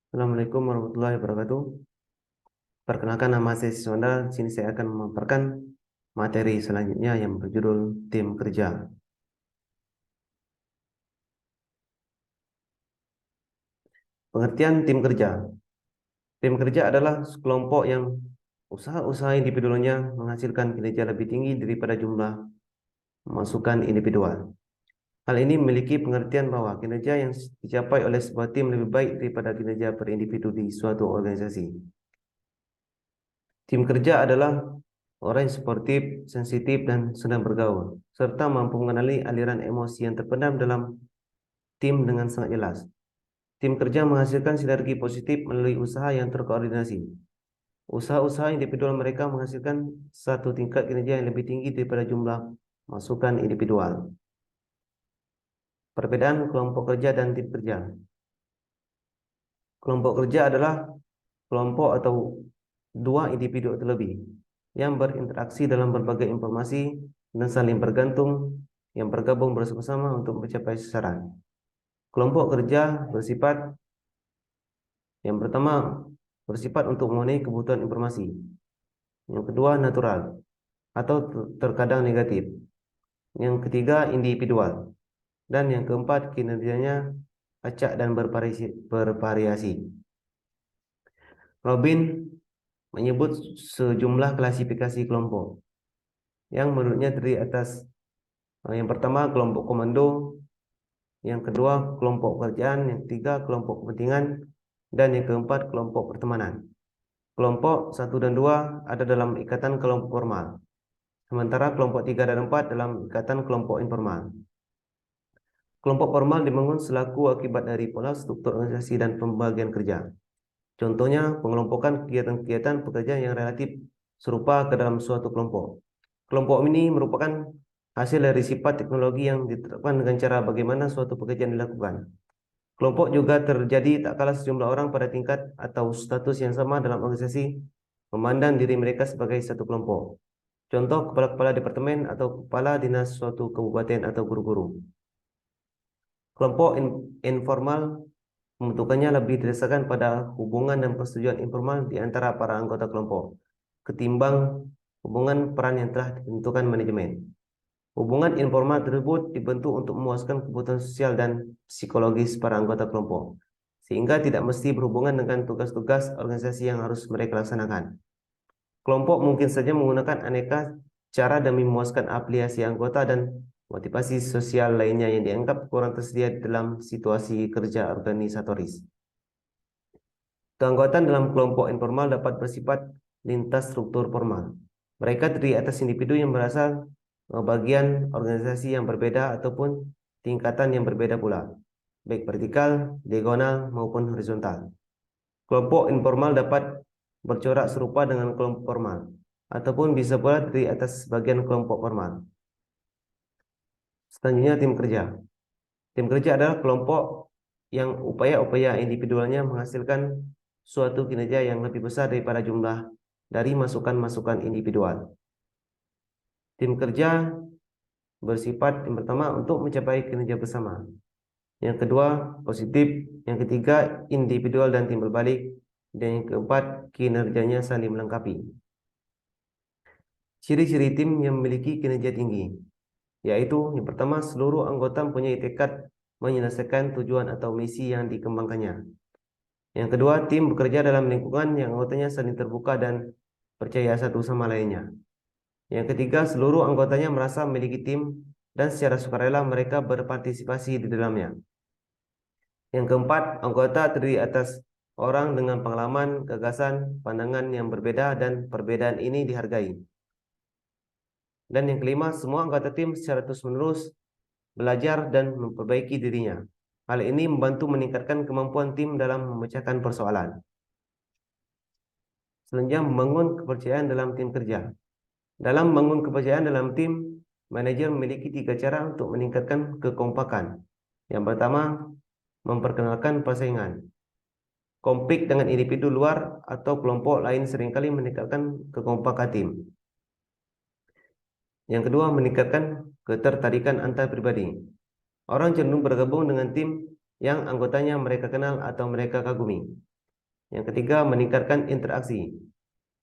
Assalamualaikum warahmatullahi wabarakatuh. Perkenalkan, nama saya Siswanda. Di sini saya akan memaparkan materi selanjutnya yang berjudul tim kerja. Pengertian tim kerja. Tim kerja adalah sekelompok yang usaha-usaha individualnya menghasilkan kinerja lebih tinggi daripada jumlah masukan individual. Hal ini memiliki pengertian bahwa kinerja yang dicapai oleh sebuah tim lebih baik daripada kinerja per individu di suatu organisasi. Tim kerja adalah orang yang sportif, sensitif, dan senang bergaul, serta mampu mengenali aliran emosi yang terpendam dalam tim dengan sangat jelas. Tim kerja menghasilkan sinergi positif melalui usaha yang terkoordinasi. Usaha-usaha individual mereka menghasilkan satu tingkat kinerja yang lebih tinggi daripada jumlah masukan individual. Perbedaan kelompok kerja dan tim kerja. Kelompok kerja adalah kelompok atau dua individu atau lebih yang berinteraksi dalam berbagai informasi dan saling bergantung yang bergabung bersama-sama untuk mencapai sasaran. Kelompok kerja yang pertama bersifat untuk memenuhi kebutuhan informasi. Yang kedua natural atau terkadang negatif. Yang ketiga individual. Dan yang keempat kinerjanya acak dan bervariasi. Robin menyebut sejumlah klasifikasi kelompok yang menurutnya terdiri atas yang pertama kelompok komando, yang kedua kelompok pekerjaan, yang ketiga kelompok kepentingan, dan yang keempat kelompok pertemanan. Kelompok 1 dan 2 ada dalam ikatan kelompok formal, sementara kelompok 3 dan 4 dalam ikatan kelompok informal. Kelompok formal dibangun selaku akibat dari pola struktur organisasi dan pembagian kerja. Contohnya pengelompokan kegiatan-kegiatan pekerjaan yang relatif serupa ke dalam suatu kelompok. Kelompok ini merupakan hasil dari sifat teknologi yang diterapkan dengan cara bagaimana suatu pekerjaan dilakukan. Kelompok juga terjadi tak kalah sejumlah orang pada tingkat atau status yang sama dalam organisasi memandang diri mereka sebagai satu kelompok. Contoh kepala-kepala departemen atau kepala dinas suatu kabupaten atau guru-guru. Kelompok informal pembentukannya lebih didasarkan pada hubungan dan persetujuan informal di antara para anggota kelompok, ketimbang hubungan peran yang telah ditentukan manajemen. Hubungan informal tersebut dibentuk untuk memuaskan kebutuhan sosial dan psikologis para anggota kelompok, sehingga tidak mesti berhubungan dengan tugas-tugas organisasi yang harus mereka laksanakan. Kelompok mungkin saja menggunakan aneka cara demi memuaskan afiliasi anggota dan motivasi sosial lainnya yang dianggap kurang tersedia dalam situasi kerja organisatoris. Keanggotaan dalam kelompok informal dapat bersifat lintas struktur formal. Mereka terdiri atas individu yang berasal bagian organisasi yang berbeda ataupun tingkatan yang berbeda pula, baik vertikal, diagonal, maupun horizontal. Kelompok informal dapat bercorak serupa dengan kelompok formal, ataupun bisa pula terdiri atas bagian kelompok formal. Selanjutnya tim kerja. Tim kerja adalah kelompok yang upaya-upaya individualnya menghasilkan suatu kinerja yang lebih besar daripada jumlah dari masukan-masukan individual. Tim kerja bersifat yang pertama untuk mencapai kinerja bersama. Yang kedua positif, yang ketiga individual dan timbal balik, dan yang keempat kinerjanya saling melengkapi. Ciri-ciri tim yang memiliki kinerja tinggi, yaitu yang pertama seluruh anggota mempunyai tekad menyelesaikan tujuan atau misi yang dikembangkannya. Yang kedua, tim bekerja dalam lingkungan yang anggotanya saling terbuka dan percaya satu sama lainnya. Yang ketiga, seluruh anggotanya merasa memiliki tim dan secara sukarela mereka berpartisipasi di dalamnya. Yang keempat, anggota terdiri atas orang dengan pengalaman, gagasan, pandangan yang berbeda dan perbedaan ini dihargai. Dan yang kelima, semua anggota tim secara terus-menerus belajar dan memperbaiki dirinya. Hal ini membantu meningkatkan kemampuan tim dalam memecahkan persoalan. Selanjutnya, membangun kepercayaan dalam tim kerja. Dalam membangun kepercayaan dalam tim, manajer memiliki 3 cara untuk meningkatkan kekompakan. Yang pertama, memperkenalkan persaingan. Konflik dengan individu luar atau kelompok lain seringkali meningkatkan kekompakan tim. Yang kedua, meningkatkan ketertarikan antar pribadi. Orang cenderung bergabung dengan tim yang anggotanya mereka kenal atau mereka kagumi. Yang ketiga, meningkatkan interaksi.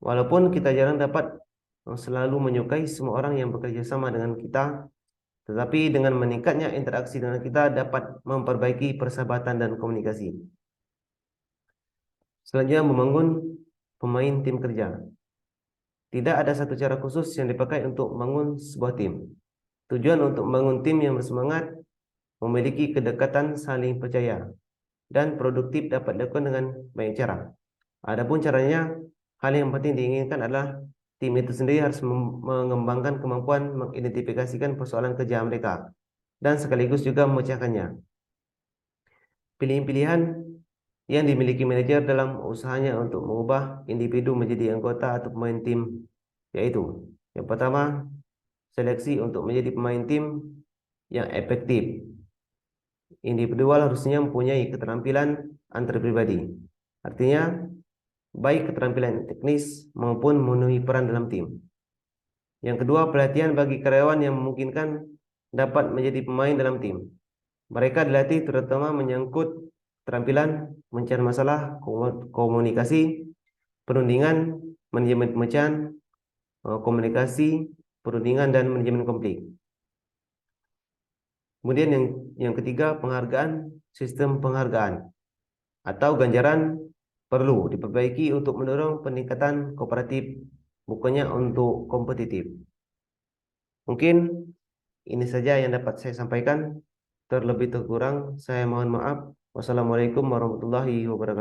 Walaupun kita jarang dapat selalu menyukai semua orang yang bekerja sama dengan kita, tetapi dengan meningkatnya interaksi dengan kita dapat memperbaiki persahabatan dan komunikasi. Selanjutnya, membangun pemain tim kerja. Tidak ada satu cara khusus yang dipakai untuk membangun sebuah tim. Tujuan untuk membangun tim yang bersemangat, memiliki kedekatan saling percaya, dan produktif dapat dilakukan dengan banyak cara. Adapun caranya, hal yang penting diinginkan adalah tim itu sendiri harus mengembangkan kemampuan mengidentifikasikan persoalan kerja mereka dan sekaligus juga memecahkannya. Pilihan-pilihan yang dimiliki manajer dalam usahanya untuk mengubah individu menjadi anggota atau pemain tim, yaitu yang pertama, seleksi untuk menjadi pemain tim yang efektif. Individual harusnya mempunyai keterampilan antar pribadi. Artinya, baik keterampilan teknis maupun memenuhi peran dalam tim. Yang kedua, pelatihan bagi karyawan yang memungkinkan dapat menjadi pemain dalam tim. Mereka dilatih terutama menyangkut keterampilan mencari masalah, komunikasi, perundingan, manajemen pemecahan, komunikasi, perundingan, dan manajemen konflik. Kemudian yang ketiga, penghargaan, sistem penghargaan atau ganjaran perlu diperbaiki untuk mendorong peningkatan kooperatif, bukannya untuk kompetitif. Mungkin ini saja yang dapat saya sampaikan. Terlebih terkurang, saya mohon maaf. Wassalamualaikum warahmatullahi wabarakatuh.